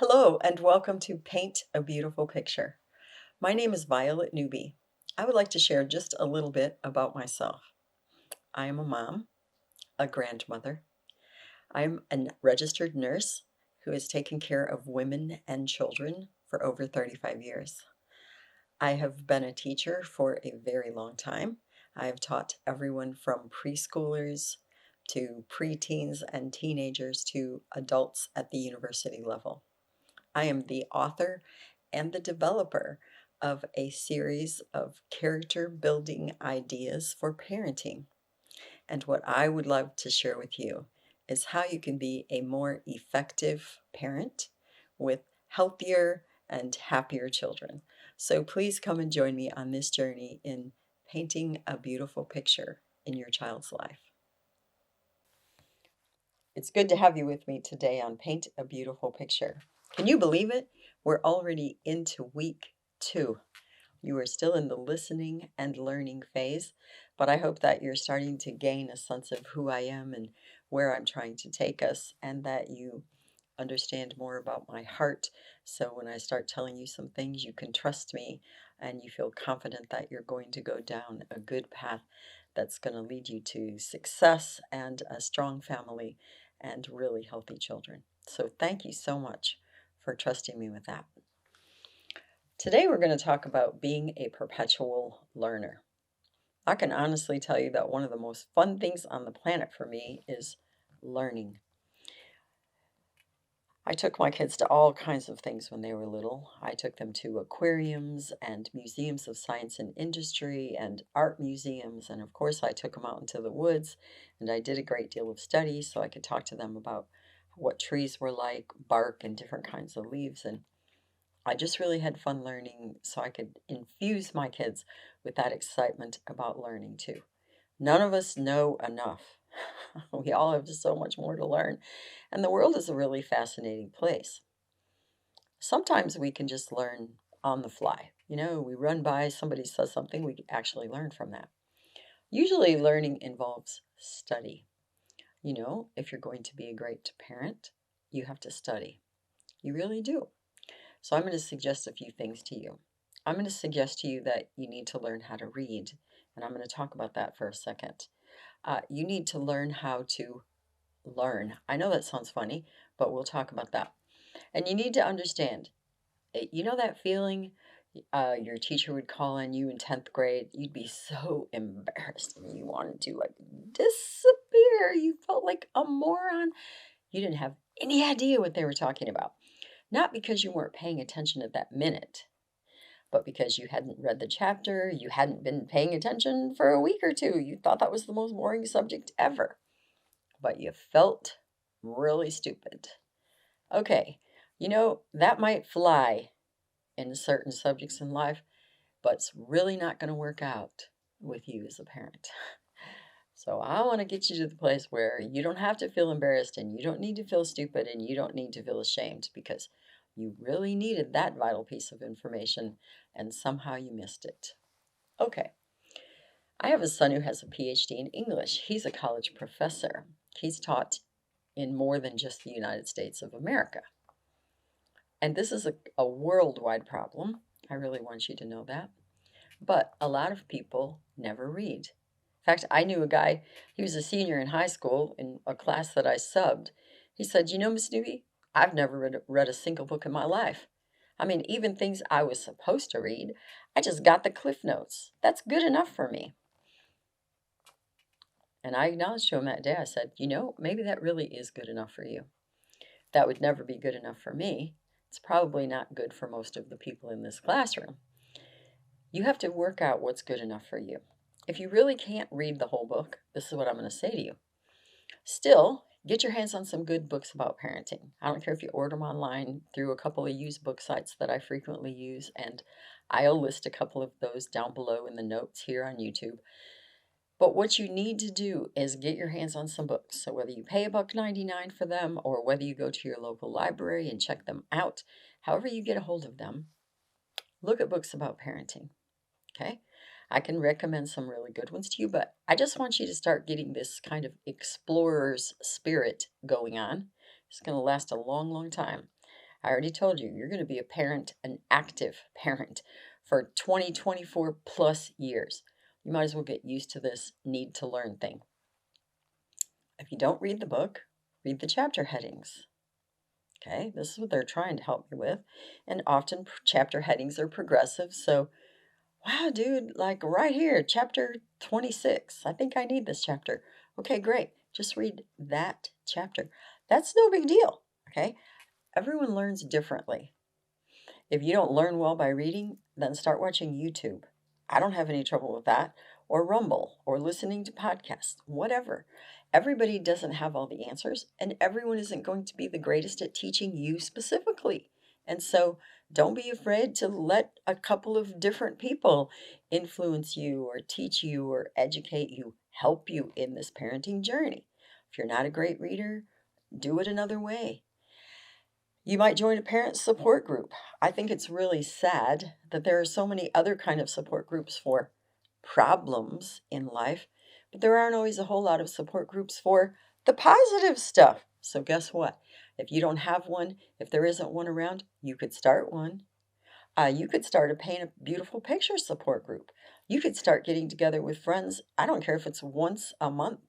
Hello, and welcome to Paint a Beautiful Picture. My name is Violet Newby. I would like to share just a little bit about myself. I am a mom, a grandmother. I'm a registered nurse who has taken care of women and children for over 35 years. I have been a teacher for a very long time. I have taught everyone from preschoolers to preteens and teenagers to adults at the university level. I am the author and the developer of a series of character building ideas for parenting. And what I would love to share with you is how you can be a more effective parent with healthier and happier children. So please come and join me on this journey in painting a beautiful picture in your child's life. It's good to have you with me today on Paint a Beautiful Picture. Can you believe it? We're already into week 2. You are still in the listening and learning phase, but I hope that you're starting to gain a sense of who I am and where I'm trying to take us, and that you understand more about my heart. So when I start telling you some things, you can trust me and you feel confident that you're going to go down a good path that's going to lead you to success and a strong family and really healthy children. So thank you so much for trusting me with that. Today we're going to talk about being a perpetual learner. I can honestly tell you that one of the most fun things on the planet for me is learning. I took my kids to all kinds of things when they were little. I took them to aquariums and museums of science and industry and art museums. And of course, I took them out into the woods and I did a great deal of study so I could talk to them about what trees were like, bark, and different kinds of leaves. And I just really had fun learning so I could infuse my kids with that excitement about learning too. None of us know enough. We all have just so much more to learn. And the world is a really fascinating place. Sometimes we can just learn on the fly. We run by, somebody says something, we actually learn from that. Usually, learning involves study. If you're going to be a great parent, you have to study. You really do. So, I'm going to suggest a few things to you. I'm going to suggest to you that you need to learn how to read, and I'm going to talk about that for a second. You need to learn how to learn. I know that sounds funny, but we'll talk about that. And you need to understand, that feeling your teacher would call on you in 10th grade? You'd be so embarrassed and you wanted to like disappear. You felt like a moron. You didn't have any idea what they were talking about. Not because you weren't paying attention at that minute, but because you hadn't read the chapter, you hadn't been paying attention for a week or two. You thought that was the most boring subject ever, but you felt really stupid. Okay, that might fly in certain subjects in life, but it's really not going to work out with you as a parent. So I want to get you to the place where you don't have to feel embarrassed and you don't need to feel stupid and you don't need to feel ashamed because you really needed that vital piece of information and somehow you missed it. Okay. I have a son who has a PhD in English. He's a college professor. He's taught in more than just the United States of America. And this is a worldwide problem. I really want you to know that. But a lot of people never read. In fact, I knew a guy, he was a senior in high school in a class that I subbed. He said, Miss Newby, I've never read a single book in my life. I mean, even things I was supposed to read, I just got the cliff notes. That's good enough for me. And I acknowledged to him that day, I said, maybe that really is good enough for you. That would never be good enough for me. It's probably not good for most of the people in this classroom. You have to work out what's good enough for you. If you really can't read the whole book, this is what I'm going to say to you. Still, get your hands on some good books about parenting. I don't care if you order them online through a couple of used book sites that I frequently use, and I'll list a couple of those down below in the notes here on YouTube. But what you need to do is get your hands on some books. So whether you pay $1.99 for them or whether you go to your local library and check them out, however you get a hold of them, look at books about parenting. Okay? I can recommend some really good ones to you, but I just want you to start getting this kind of explorer's spirit going on. It's going to last a long, long time. I already told you, you're going to be a parent, an active parent, for 20, 24 plus years. You might as well get used to this need to learn thing. If you don't read the book, read the chapter headings. Okay, this is what they're trying to help me with. And often chapter headings are progressive. So, wow, dude, like right here, chapter 26. I think I need this chapter. Okay, great. Just read that chapter. That's no big deal. Okay, everyone learns differently. If you don't learn well by reading, then start watching YouTube. I don't have any trouble with that, or Rumble, or listening to podcasts, whatever. Everybody doesn't have all the answers, and everyone isn't going to be the greatest at teaching you specifically. And so don't be afraid to let a couple of different people influence you, or teach you, or educate you, help you in this parenting journey. If you're not a great reader, do it another way. You might join a parent support group. I think it's really sad that there are so many other kind of support groups for problems in life, but there aren't always a whole lot of support groups for the positive stuff. So guess what? If you don't have one, if there isn't one around, you could start one. You could start a paint a beautiful picture support group. You could start getting together with friends. I don't care if it's once a month,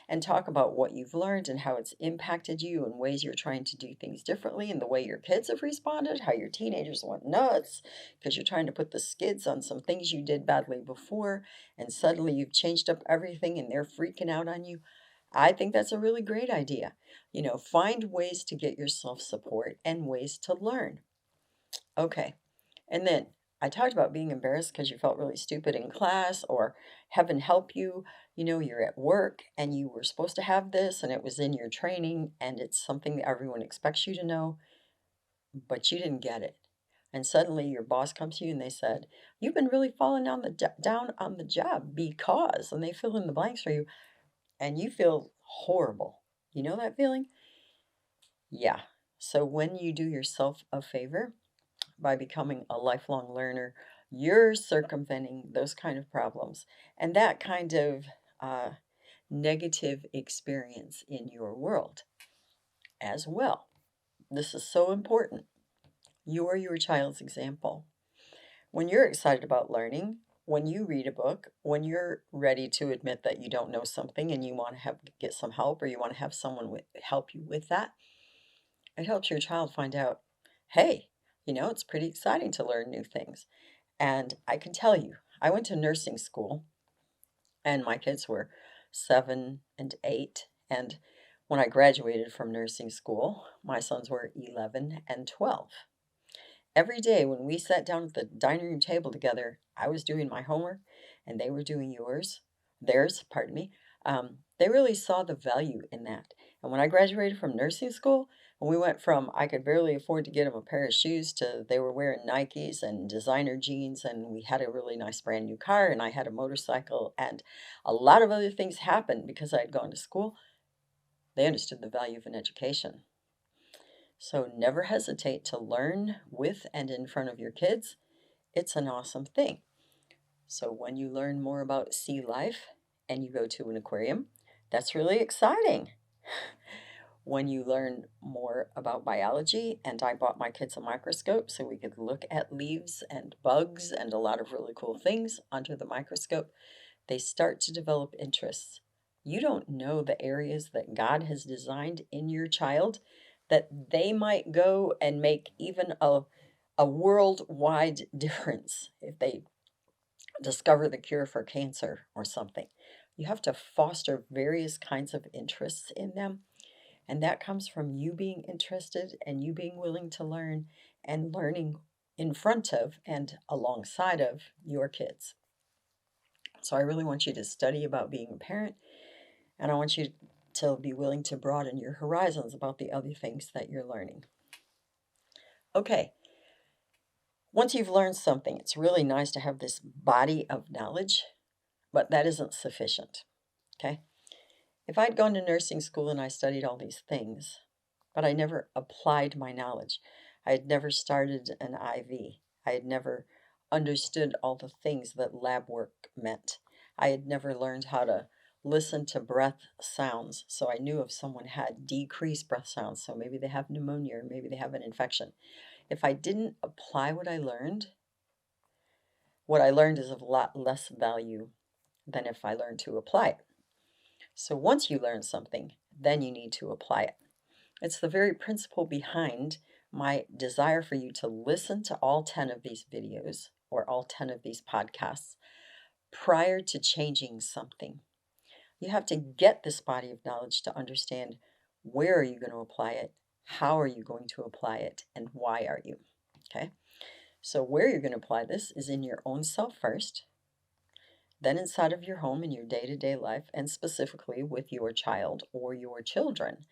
and talk about what you've learned and how it's impacted you and ways you're trying to do things differently and the way your kids have responded, how your teenagers went nuts because you're trying to put the skids on some things you did badly before, and suddenly you've changed up everything and they're freaking out on you. I think that's a really great idea. Find ways to get yourself support and ways to learn. Okay. And then I talked about being embarrassed because you felt really stupid in class, or heaven help you, you're at work and you were supposed to have this and it was in your training and it's something that everyone expects you to know, but you didn't get it. And suddenly your boss comes to you and they said, "You've been really falling down on the job because," and they fill in the blanks for you, and you feel horrible. You know that feeling? Yeah. So when you do yourself a favor, by becoming a lifelong learner, you're circumventing those kind of problems and that kind of uh, negative experience in your world as well. This is so important. You're your child's example. When you're excited about learning, when you read a book, when you're ready to admit that you don't know something and you want to get some help, or you want to have someone help you with that, it helps your child find out, hey, it's pretty exciting to learn new things. And I can tell you, I went to nursing school and my kids were 7 and 8. And when I graduated from nursing school, my sons were 11 and 12. Every day when we sat down at the dining room table together, I was doing my homework and they were doing theirs, pardon me. They really saw the value in that. And when I graduated from nursing school, when we went from I could barely afford to get them a pair of shoes to they were wearing Nikes and designer jeans, and we had a really nice brand new car, and I had a motorcycle, and a lot of other things happened because I had gone to school, they understood the value of an education. So never hesitate to learn with and in front of your kids. It's an awesome thing. So when you learn more about sea life and you go to an aquarium, that's really exciting. When you learn more about biology, and I bought my kids a microscope so we could look at leaves and bugs and a lot of really cool things under the microscope, they start to develop interests. You don't know the areas that God has designed in your child that they might go and make even a worldwide difference if they discover the cure for cancer or something. You have to foster various kinds of interests in them, and that comes from you being interested and you being willing to learn and learning in front of and alongside of your kids. So I really want you to study about being a parent, and I want you to be willing to broaden your horizons about the other things that you're learning. Okay, once you've learned something, it's really nice to have this body of knowledge, but that isn't sufficient. Okay? If I'd gone to nursing school and I studied all these things, but I never applied my knowledge, I had never started an IV, I had never understood all the things that lab work meant, I had never learned how to listen to breath sounds. So I knew if someone had decreased breath sounds, so maybe they have pneumonia or maybe they have an infection. If I didn't apply what I learned is of a lot less value than if I learned to apply it. So once you learn something, then you need to apply it. It's the very principle behind my desire for you to listen to all 10 of these videos or all 10 of these podcasts prior to changing something. You have to get this body of knowledge to understand where are you going to apply it, how are you going to apply it, and why are you? Okay? So where you're going to apply this is in your own self first, then inside of your home in your day-to-day life, and specifically with your child or your children.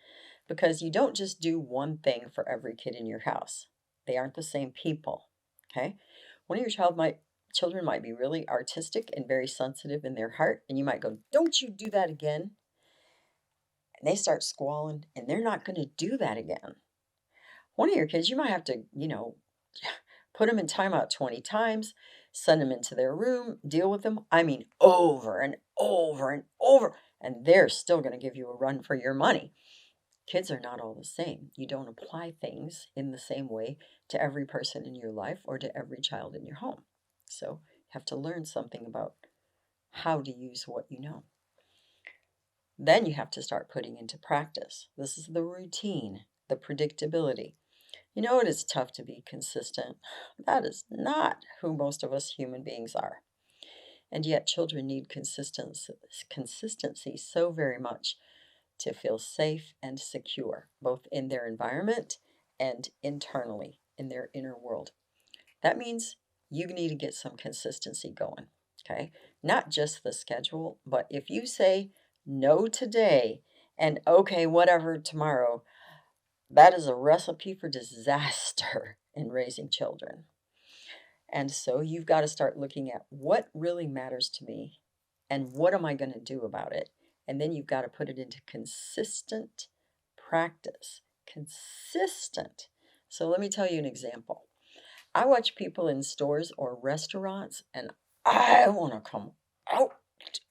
Because you don't just do one thing for every kid in your house. They aren't the same people. Okay? One of your children might be really artistic and very sensitive in their heart, and you might go, "Don't you do that again." And they start squalling, and they're not going to do that again. One of your kids, you might have to, put them in timeout 20 times, send them into their room, deal with them. I mean, over and over and over. And they're still going to give you a run for your money. Kids are not all the same. You don't apply things in the same way to every person in your life or to every child in your home. So you have to learn something about how to use what you know. Then you have to start putting into practice. This is the routine, the predictability. You know, it is tough to be consistent. That is not who most of us human beings are. And yet children need consistency so very much to feel safe and secure, both in their environment and internally in their inner world. That means you need to get some consistency going, okay? Not just the schedule, but if you say no today and okay, whatever tomorrow, that is a recipe for disaster in raising children. And so you've got to start looking at what really matters to me and what am I going to do about it? And then you've got to put it into consistent practice. Consistent. So let me tell you an example. I watch people in stores or restaurants and I want to come out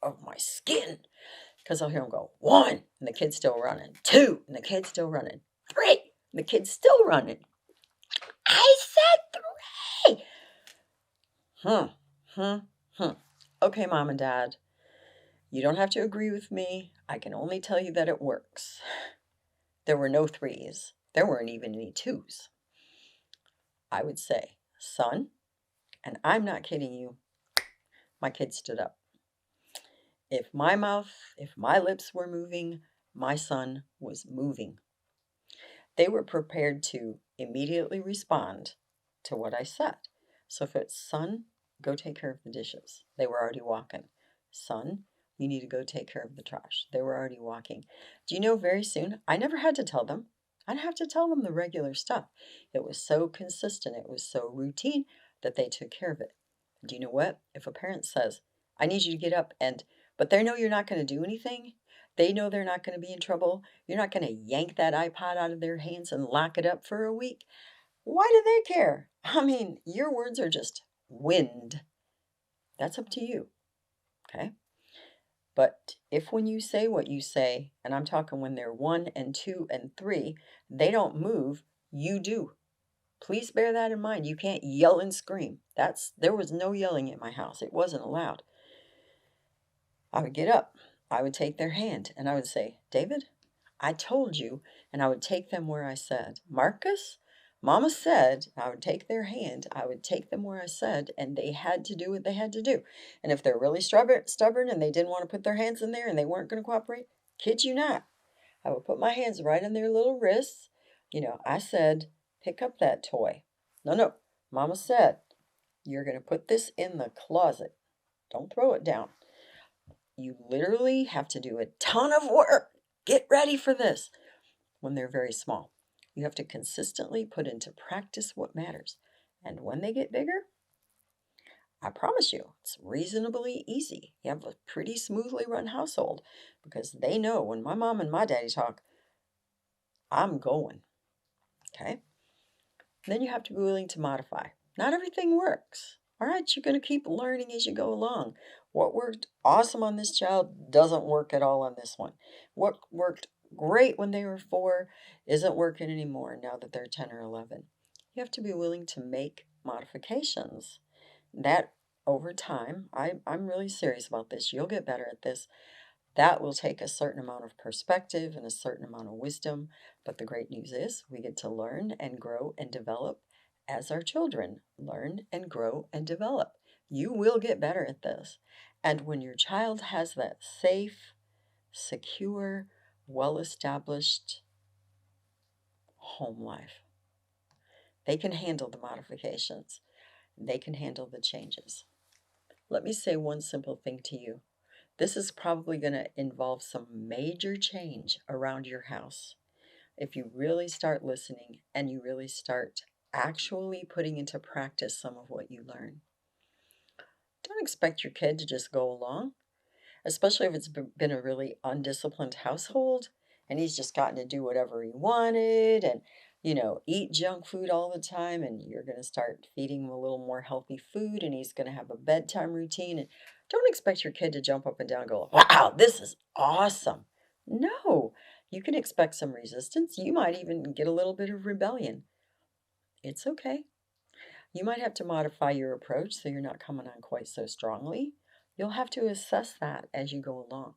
of my skin because I'll hear them go, 1, and the kid's still running, 2, and the kid's still running, 3, and the kid's still running. I said 3. Okay, Mom and Dad, you don't have to agree with me. I can only tell you that it works. There were no 3s. There weren't even any 2s. I would say, son, and I'm not kidding you, my kid stood up. If my lips were moving, my son was moving. They were prepared to immediately respond to what I said. So if it's, son, go take care of the dishes, they were already walking. Son, you need to go take care of the trash. They were already walking. Do you know, very soon, I never had to tell them. I didn't have to tell them the regular stuff. It was so consistent, it was so routine that they took care of it. Do you know what? If a parent says, I need you to get up but they know you're not going to do anything, they know they're not going to be in trouble, you're not going to yank that iPod out of their hands and lock it up for a week, why do they care? I mean, your words are just wind. That's up to you, okay? But if when you say what you say, and I'm talking when they're 1 and 2 and 3, they don't move, you do. Please bear that in mind. You can't yell and scream. There was no yelling in my house. It wasn't allowed. I would get up. I would take their hand and I would say, David, I told you, and I would take them where I said. Marcus, Mama said. I would take their hand. I would take them where I said, and they had to do what they had to do. And if they're really stubborn and they didn't want to put their hands in there and they weren't going to cooperate, kid you not, I would put my hands right on their little wrists. I said, pick up that toy. No, Mama said, you're going to put this in the closet. Don't throw it down. You literally have to do a ton of work. Get ready for this when they're very small. You have to consistently put into practice what matters. And when they get bigger, I promise you, it's reasonably easy. You have a pretty smoothly run household because they know when my mom and my daddy talk, I'm going. Okay? Then you have to be willing to modify. Not everything works. All right, you're going to keep learning as you go along. What worked awesome on this child doesn't work at all on this one. What worked great when they were 4 isn't working anymore now that they're 10 or 11. You have to be willing to make modifications. That over time, I'm really serious about this. You'll get better at this. That will take a certain amount of perspective and a certain amount of wisdom. But the great news is we get to learn and grow and develop as our children learn and grow and develop. You will get better at this. And when your child has that safe, secure, well established home life, they can handle the modifications, they can handle the changes. Let me say one simple thing to you. This is probably going to involve some major change around your house. If you really start listening and you really start actually putting into practice some of what you learn. Don't expect your kid to just go along, especially if it's been a really undisciplined household and he's just gotten to do whatever he wanted and, eat junk food all the time, and you're going to start feeding him a little more healthy food and he's going to have a bedtime routine. And don't expect your kid to jump up and down and go, wow, this is awesome. No, you can expect some resistance. You might even get a little bit of rebellion. It's okay. You might have to modify your approach so you're not coming on quite so strongly. You'll have to assess that as you go along.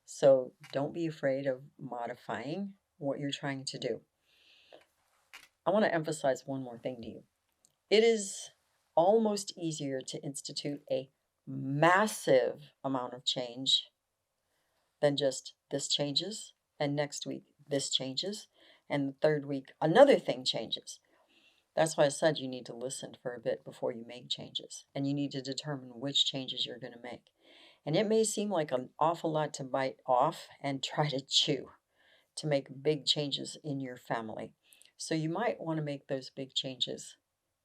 So don't be afraid of modifying what you're trying to do. I want to emphasize one more thing to you. It is almost easier to institute a massive amount of change than just this changes, and next week this changes, and the third week another thing changes. That's why I said you need to listen for a bit before you make changes, and you need to determine which changes you're going to make. And it may seem like an awful lot to bite off and try to chew to make big changes in your family. So you might want to make those big changes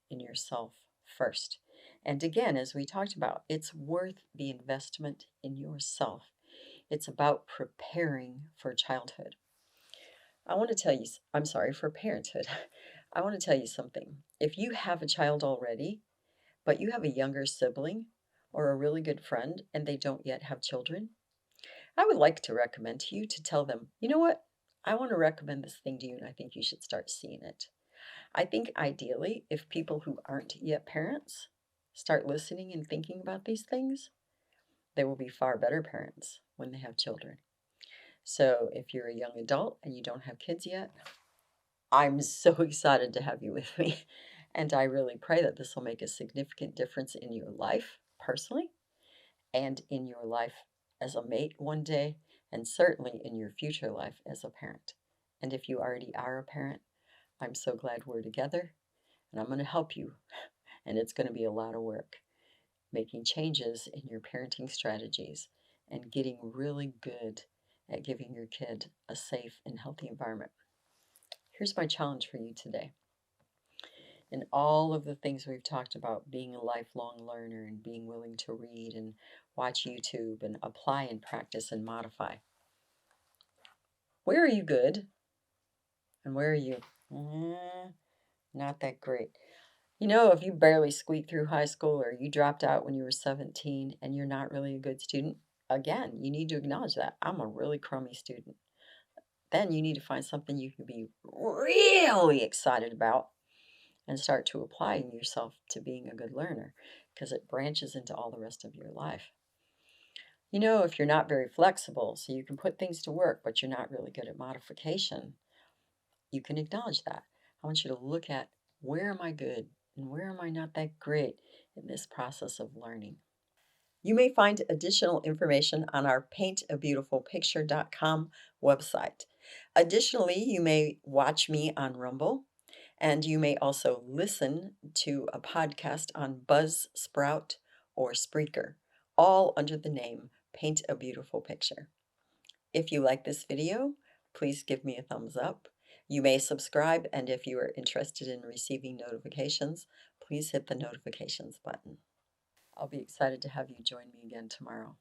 in yourself first. And again, as we talked about, it's worth the investment in yourself. It's about preparing for childhood. I want to tell you, I'm sorry, for parenthood. I want to tell you something. If you have a child already, but you have a younger sibling or a really good friend and they don't yet have children, I would like to recommend to you to tell them, you know what? I want to recommend this thing to you and I think you should start seeing it. I think ideally, if people who aren't yet parents start listening and thinking about these things, they will be far better parents when they have children. So if you're a young adult and you don't have kids yet, I'm so excited to have you with me. And I really pray that this will make a significant difference in your life personally and in your life as a mate one day, and certainly in your future life as a parent. And if you already are a parent, I'm so glad we're together and I'm going to help you. And it's going to be a lot of work making changes in your parenting strategies and getting really good at giving your kid a safe and healthy environment. Here's my challenge for you today. In all of the things we've talked about, being a lifelong learner and being willing to read and watch YouTube and apply and practice and modify, where are you good and where are you not that great? If you barely squeaked through high school or you dropped out when you were 17 and you're not really a good student, again, you need to acknowledge that. I'm a really crummy student. Then you need to find something you can be really excited about and start to applying yourself to being a good learner because it branches into all the rest of your life. If you're not very flexible, so you can put things to work, but you're not really good at modification, you can acknowledge that. I want you to look at where am I good and where am I not that great in this process of learning. You may find additional information on our paintabeautifulpicture.com website. Additionally, you may watch me on Rumble, and you may also listen to a podcast on Buzzsprout or Spreaker, all under the name Paint a Beautiful Picture. If you like this video, please give me a thumbs up. You may subscribe, and if you are interested in receiving notifications, please hit the notifications button. I'll be excited to have you join me again tomorrow.